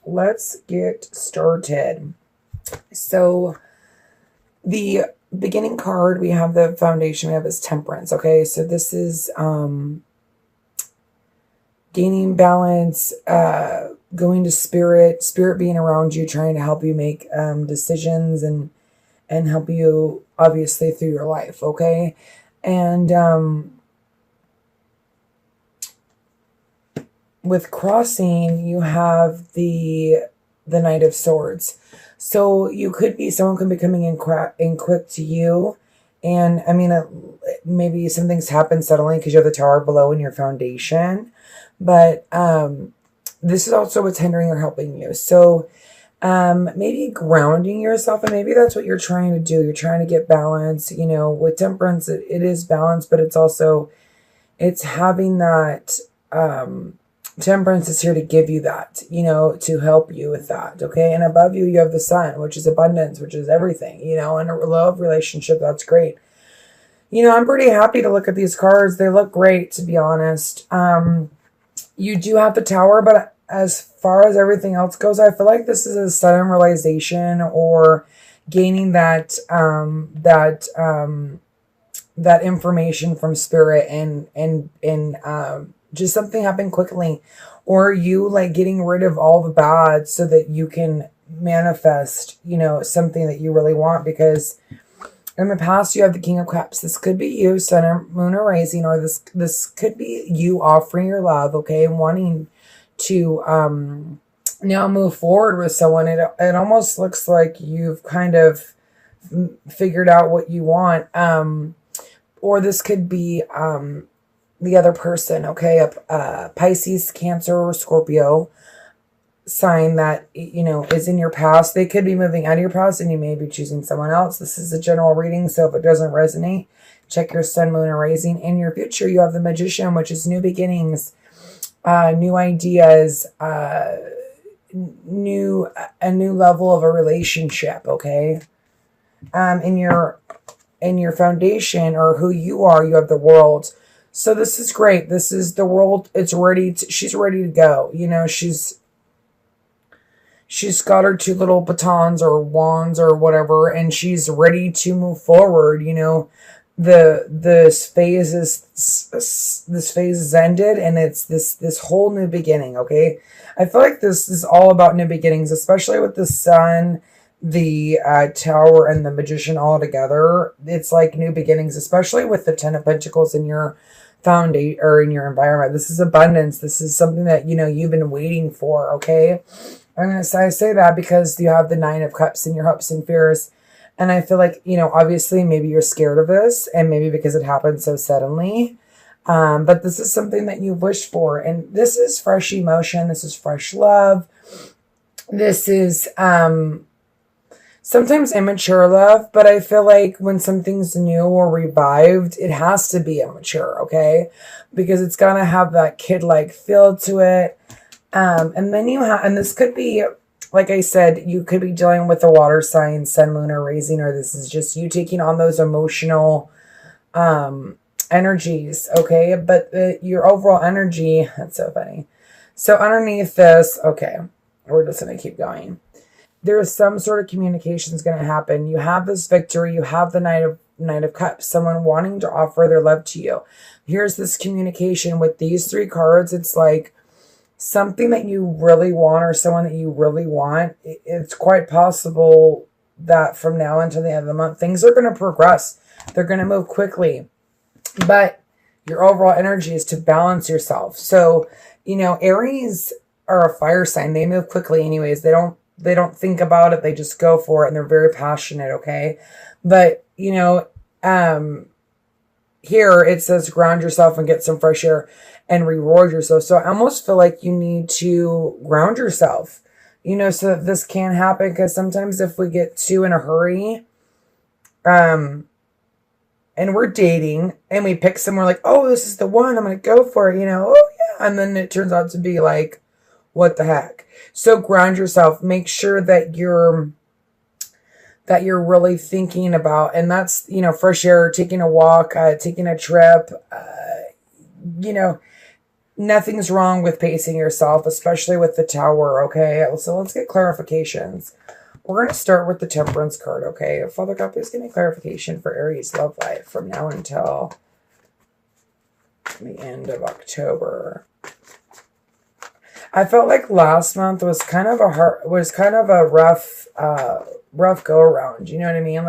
let's get started. So the beginning card, we have the foundation, we have is Temperance. Okay, so this is gaining balance, going to spirit being around you, trying to help you make decisions and help you obviously through your life. Okay, and with crossing, you have the Knight of Swords. So you could be, someone could be coming in quick to you. And I mean, maybe something's happened suddenly because you have the tower below in your foundation. But this is also what's hindering or helping you. So maybe grounding yourself, and maybe that's what you're trying to do. You're trying to get balance. You know, with Temperance, it is balance, but it's also, it's having that, Temperance is here to give you that, you know, to help you with that. Okay. And above you, you have the Sun, which is abundance, which is everything, you know, and a love relationship. That's great. You know, I'm pretty happy to look at these cards. They look great, to be honest. You do have the Tower, but as far as everything else goes, I feel like this is a sudden realization or gaining that, that information from spirit and just something happened quickly, or you like getting rid of all the bad so that you can manifest, you know, something that you really want. Because in the past, you have the King of Cups. This could be you, Sun or Moon or Rising, or this could be you offering your love, okay, and wanting to now move forward with someone. It almost looks like you've kind of figured out what you want, or this could be the other person, okay, a Pisces, Cancer, or Scorpio sign that, you know, is in your past. They could be moving out of your past and you may be choosing someone else. This is a general reading, so if it doesn't resonate, check your Sun, Moon, and Rising. In your future, you have the Magician, which is new beginnings, new ideas, a new level of a relationship, okay? In your foundation, or who you are, you have the World. So this is great. This is the World. It's ready. She's ready to go. You know, she's got her two little batons or wands or whatever, and she's ready to move forward. You know, this phase is ended, and it's this whole new beginning. Okay, I feel like this is all about new beginnings, especially with the Sun, the Tower, and the Magician all together. It's like new beginnings, especially with the Ten of Pentacles in your foundation or in your environment. This is abundance. This is something that, you know, you've been waiting for. Okay, I say that because you have the Nine of Cups in your hopes and fears, and I feel like, you know, obviously maybe you're scared of this, and maybe because it happened so suddenly. But this is something that you wished for, and this is fresh emotion. This is fresh love. This is sometimes immature love, but I feel like when something's new or revived, it has to be immature, okay? Because it's gonna have that kid-like feel to it. And then you have, and this could be, like I said, you could be dealing with a water sign, Sun, Moon, or Rising, or this is just you taking on those emotional energies, okay? But your overall energy, that's so funny. So underneath this, okay, we're just gonna keep going. There's some sort of communication is going to happen. You have this victory. You have the Knight of Cups, someone wanting to offer their love to you. Here's this communication with these three cards. It's like something that you really want, or someone that you really want. It's quite possible that from now until the end of the month, things are going to progress. They're going to move quickly. But your overall energy is to balance yourself. So, you know, Aries are a fire sign. They move quickly anyways. They don't think about it. They just go for it, and they're very passionate, okay? But, you know, here it says ground yourself and get some fresh air and reward yourself. So I almost feel like you need to ground yourself, you know, so that this can happen. Because sometimes if we get too in a hurry, and we're dating and we pick someone, like, oh, this is the one, I'm going to go for it, you know, oh yeah. And then it turns out to be like, what the heck? So ground yourself. Make sure that you're really thinking about, and that's, you know, fresh air, taking a walk, taking a trip, you know, nothing's wrong with pacing yourself, especially with the Tower, okay? So let's get clarifications. We're going to start with the Temperance card, okay? Father God, please give me clarification for Aries love life from now until the end of October. I felt like last month was kind of a rough go around. You know what I mean?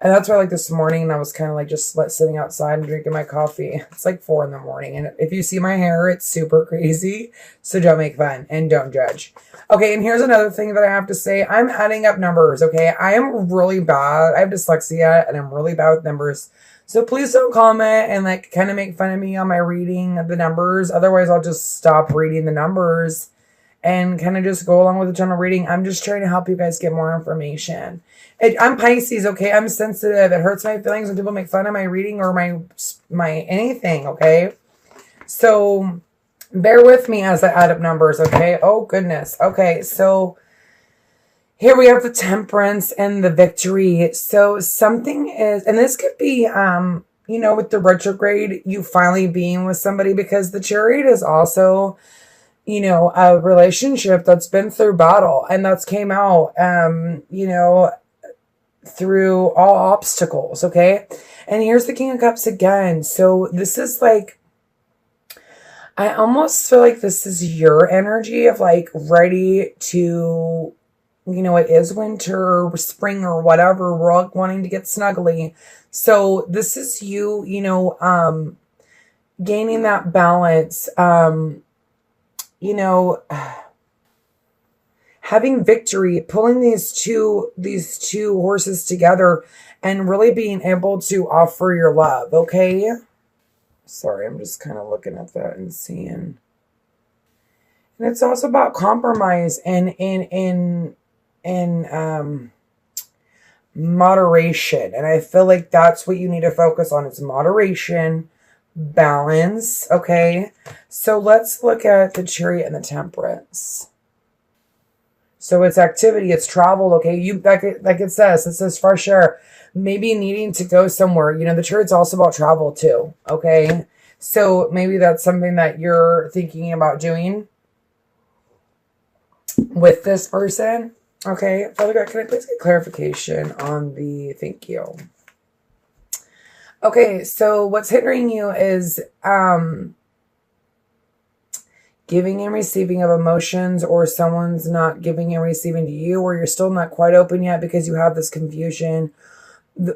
And that's why, like, this morning, I was kind of like just sitting outside and drinking my coffee. It's like 4 a.m. And if you see my hair, it's super crazy. So don't make fun and don't judge. Okay, and here's another thing that I have to say. I'm adding up numbers, okay? I am really bad. I have dyslexia and I'm really bad with numbers. So please don't comment and like kind of make fun of me on my reading of the numbers. Otherwise, I'll just stop reading the numbers and kind of just go along with the general reading. I'm just trying to help you guys get more information. I'm Pisces, okay? I'm sensitive. It hurts my feelings when people make fun of my reading or my anything, okay? So bear with me as I add up numbers, okay? Oh, goodness. Okay, so here we have the Temperance and the Victory. So something is, and this could be, with the retrograde, you finally being with somebody, because the Chariot is also, a relationship that's been through battle and that's came out, through all obstacles, okay? And here's the King of Cups again. So this is like, I almost feel like this is your energy of like ready to, it is winter or spring or whatever. We're all wanting to get snuggly. So this is you, gaining that balance, having victory, pulling these two horses together and really being able to offer your love, okay? Sorry, I'm just kind of looking at that and seeing. And it's also about compromise and moderation. And I feel like that's what you need to focus on. It's moderation, balance, okay? So let's look at the Chariot and the Temperance. So it's activity, it's travel, okay? It says fresh air. Maybe needing to go somewhere. The Chariot's also about travel too, okay? So maybe that's something that you're thinking about doing with this person, okay? Father God, can I please get clarification on the thank you? Okay, so what's hindering you is giving and receiving of emotions, or someone's not giving and receiving to you, or you're still not quite open yet because you have this confusion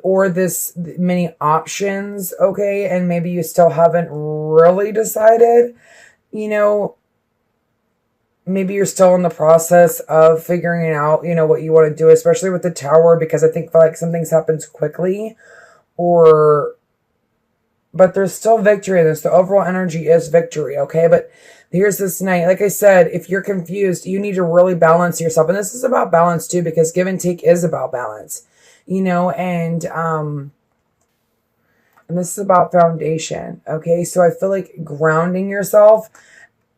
or this many options, okay? And maybe you still haven't really decided, maybe you're still in the process of figuring out, what you want to do, especially with the Tower, because I think like something's happens quickly, but there's still victory in this. The overall energy is victory, okay? But here's this night. Like I said, if you're confused, you need to really balance yourself. And this is about balance too, because give and take is about balance, and this is about foundation, okay? So I feel like grounding yourself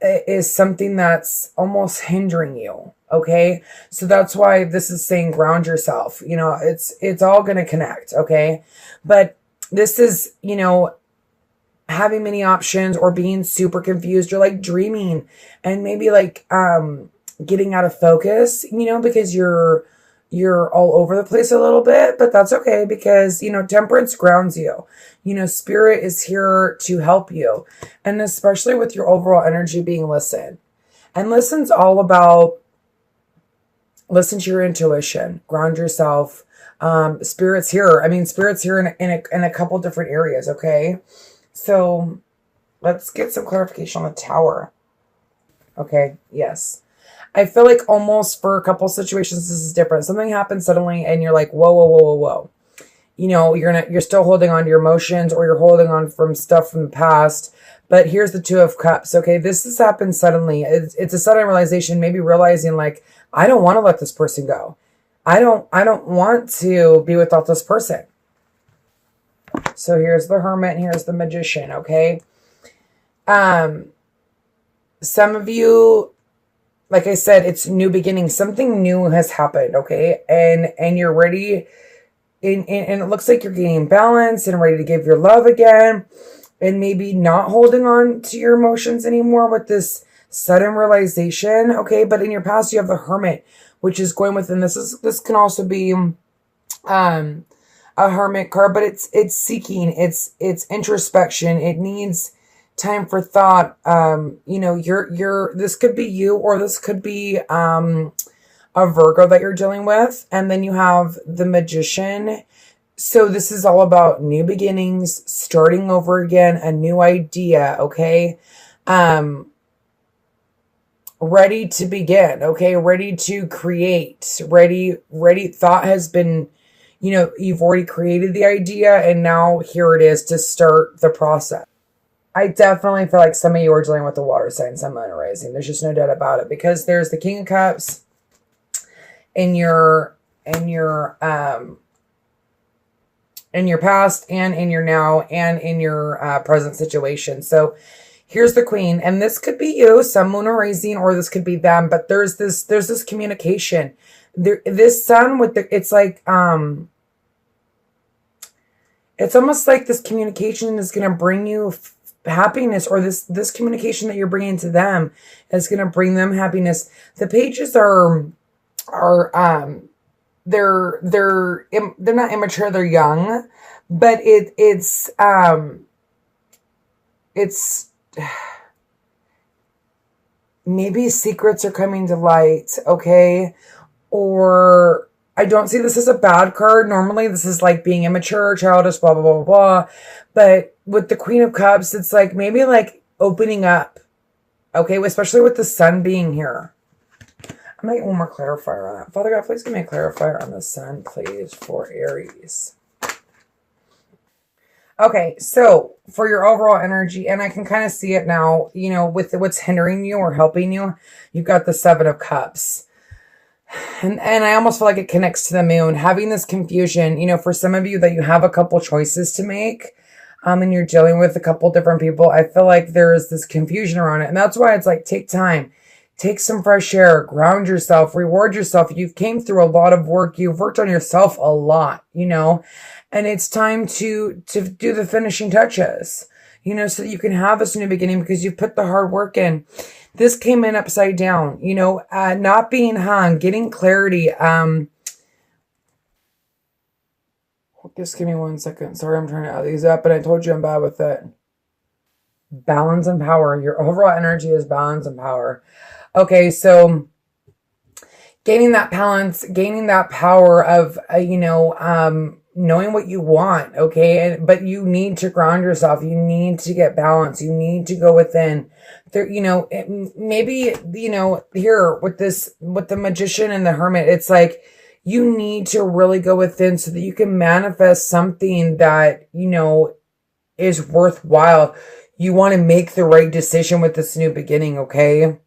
is something that's almost hindering you, okay? So that's why this is saying ground yourself. It's all going to connect, okay? But this is, having many options or being super confused. You're like dreaming and maybe like getting out of focus, because you're all over the place a little bit, but that's okay, because Temperance grounds you. Spirit is here to help you, and especially with your overall energy being listen. And listen's all about listen to your intuition, ground yourself. Spirit's here. Spirit's here in a couple different areas, okay? So let's get some clarification on the Tower. Okay, yes. I feel like almost for a couple situations, this is different. Something happens suddenly and you're like, whoa, whoa, whoa, whoa, whoa. You're still holding on to your emotions, or you're holding on from stuff from the past. But here's the Two of Cups. Okay, this has happened suddenly. It's a sudden realization, maybe realizing like, I don't want to let this person go. I don't want to be without this person. So here's the Hermit and here's the Magician, okay? Some of you, like I said, it's new beginning. Something new has happened, okay? And you're ready, and it looks like you're gaining balance and ready to give your love again. and maybe not holding on to your emotions anymore with this sudden realization. Okay. But in your past, you have the Hermit, which is going within. This can also be, a Hermit card, but it's seeking, it's introspection. It needs time for thought. This could be you, or this could be, a Virgo that you're dealing with. And then you have the Magician. So this is all about new beginnings, starting over again, a new idea. Okay. Ready to begin. Okay. Ready to create, ready. Thought has been, you've already created the idea, and now here it is to start the process. I definitely feel like some of you are dealing with the water sign, Sun, Moon, or Rising. There's just no doubt about it, because there's the King of Cups in your past, and in your now, and in your present situation. So here's the Queen, and this could be you, Sun, Moon, or Rising, or this could be them. But there's this communication. This Sun with it's like it's almost like this communication is going to bring you happiness, or this communication that you're bringing to them is going to bring them happiness. The pages are they're not immature, they're young, but it's maybe secrets are coming to light. Okay. Or I don't see this as a bad card. Normally this is like being immature, childish, blah, blah, blah, blah, blah. But with the Queen of Cups, it's like maybe like opening up. Okay. Especially with the Sun being here. I might get one more clarifier on that. Father God, please give me a clarifier on the Sun, please, for Aries. Okay, so for your overall energy, and I can kind of see it now, with what's hindering you or helping you, you've got the Seven of Cups. And I almost feel like it connects to the Moon. Having this confusion, for some of you that you have a couple choices to make, and you're dealing with a couple different people, I feel like there is this confusion around it. And that's why it's like, take time. Take some fresh air, ground yourself, reward yourself. You've came through a lot of work. You've worked on yourself a lot, and it's time to do the finishing touches, so that you can have this new beginning, because you've put the hard work in. This came in upside down, not being hung, getting clarity. Just give me 1 second. Sorry, I'm trying to add these up, but I told you I'm bad with it. Balance and power. Your overall energy is balance and power. Okay, so gaining that balance, gaining that power of, knowing what you want, okay? But you need to ground yourself. You need to get balance. You need to go within. There, maybe, here with the Magician and the Hermit, it's like you need to really go within so that you can manifest something that, is worthwhile. You want to make the right decision with this new beginning, okay?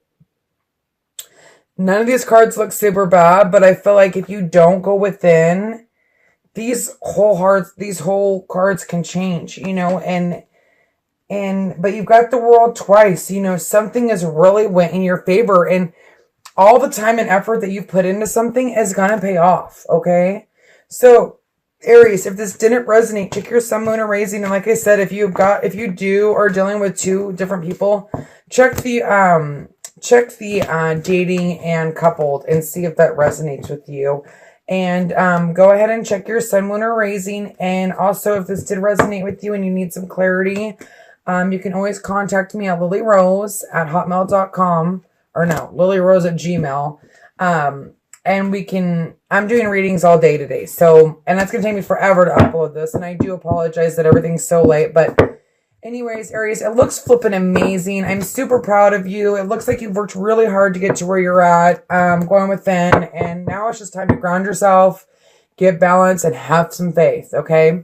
None of these cards look super bad, but I feel like if you don't go within, these whole cards can change, but you've got the World twice, something has really went in your favor, and all the time and effort that you've put into something is going to pay off. Okay. So Aries, if this didn't resonate, check your Sun, Moon, or Rising. And like I said, if you are dealing with two different people, check the dating and coupled and see if that resonates with you. And go ahead and check your Sun, Moon, or Rising. And also, if this did resonate with you and you need some clarity, you can always contact me at lilyrose@hotmail.com, or no, lilyrose@gmail. And I'm doing readings all day today. So, and that's going to take me forever to upload this. And I do apologize that everything's so late, but anyways, Aries, it looks flipping amazing. I'm super proud of you. It looks like you've worked really hard to get to where you're at, going within. And now it's just time to ground yourself, get balance, and have some faith, okay?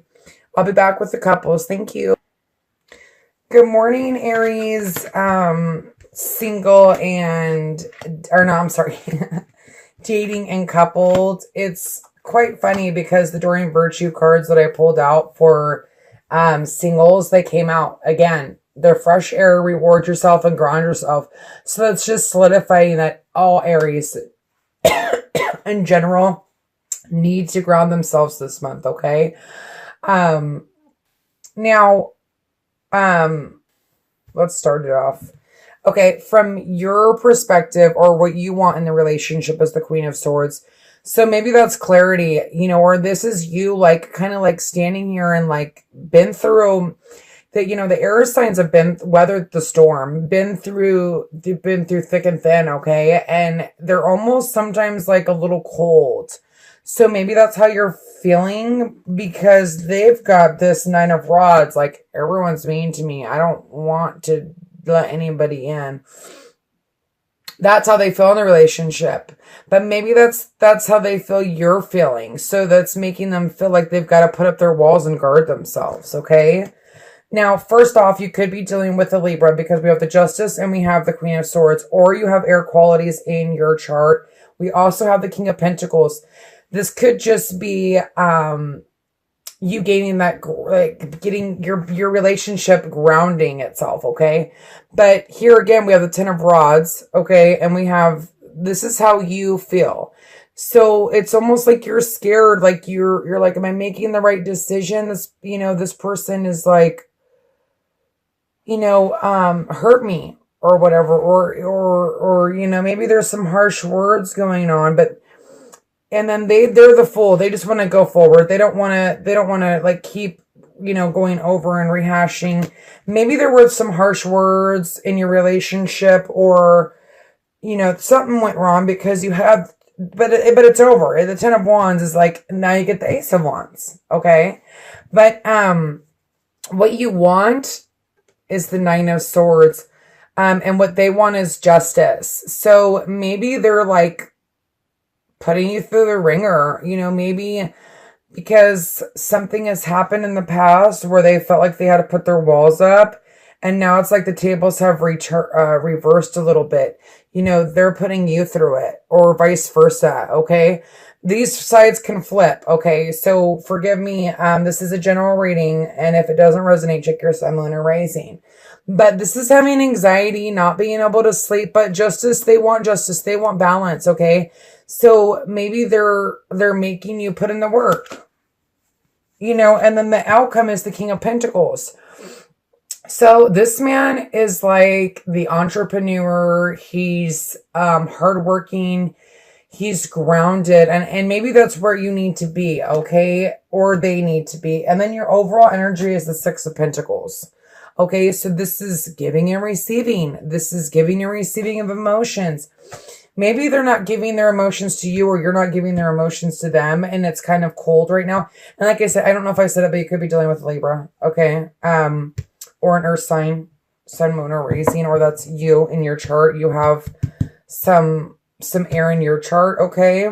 I'll be back with the couples. Thank you. Good morning, Aries. Single and, or no, I'm sorry. Dating and coupled. It's quite funny because the Doreen Virtue cards that I pulled out for singles, they came out again. They're fresh air, reward yourself, and ground yourself. So that's just solidifying that all Aries in general need to ground themselves this month, okay? Now, Let's start it off. Okay, from your perspective or what you want in the relationship as the Queen of Swords. So maybe that's clarity, or this is you like kind of like standing here and like been through that, the air signs have been weathered the storm, they've been through thick and thin, okay? And they're almost sometimes like a little cold. So maybe that's how you're feeling because they've got this Nine of Rods, like everyone's mean to me. I don't want to let anybody in. That's how they feel in the relationship. But maybe that's how they feel you're feeling. So that's making them feel like they've got to put up their walls and guard themselves, okay? Now, first off, you could be dealing with a Libra because we have the Justice and we have the Queen of Swords, or you have air qualities in your chart. We also have the King of Pentacles. This could just be you gaining that, like getting your relationship grounding itself, okay? But here again, we have the Ten of Rods, okay? And we have, this is how you feel. So it's almost like you're scared, like you're like, am I making the right decision? This person is like, hurt me or whatever, or maybe there's some harsh words going on, and then they're the fool. They just want to go forward. They don't want to like keep, going over and rehashing. Maybe there were some harsh words in your relationship, or, something went wrong because you have, but it's over. The Ten of Wands is like, now you get the Ace of Wands. Okay. But, what you want is the Nine of Swords. And what they want is justice. So maybe they're like putting you through the ringer, maybe because something has happened in the past where they felt like they had to put their walls up. And now it's like the tables have reversed a little bit. They're putting you through it, or vice versa. Okay. These sides can flip. Okay. So forgive me. This is a general reading. And if it doesn't resonate, check your sun, moon, or rising. But this is having anxiety, not being able to sleep, but justice. They want justice. They want balance. Okay. So maybe they're making you put in the work, and then the outcome is the King of Pentacles. So this man is like the entrepreneur. He's hardworking. He's grounded. And maybe that's where you need to be, okay? Or they need to be. And then your overall energy is the Six of Pentacles. Okay, so this is giving and receiving. This is giving and receiving of emotions. Maybe they're not giving their emotions to you, or you're not giving their emotions to them, and it's kind of cold right now. And like I said, I don't know if I said it, but you could be dealing with Libra, okay? Or an earth sign, sun, moon, or rising, or that's you in your chart. You have some air in your chart, okay?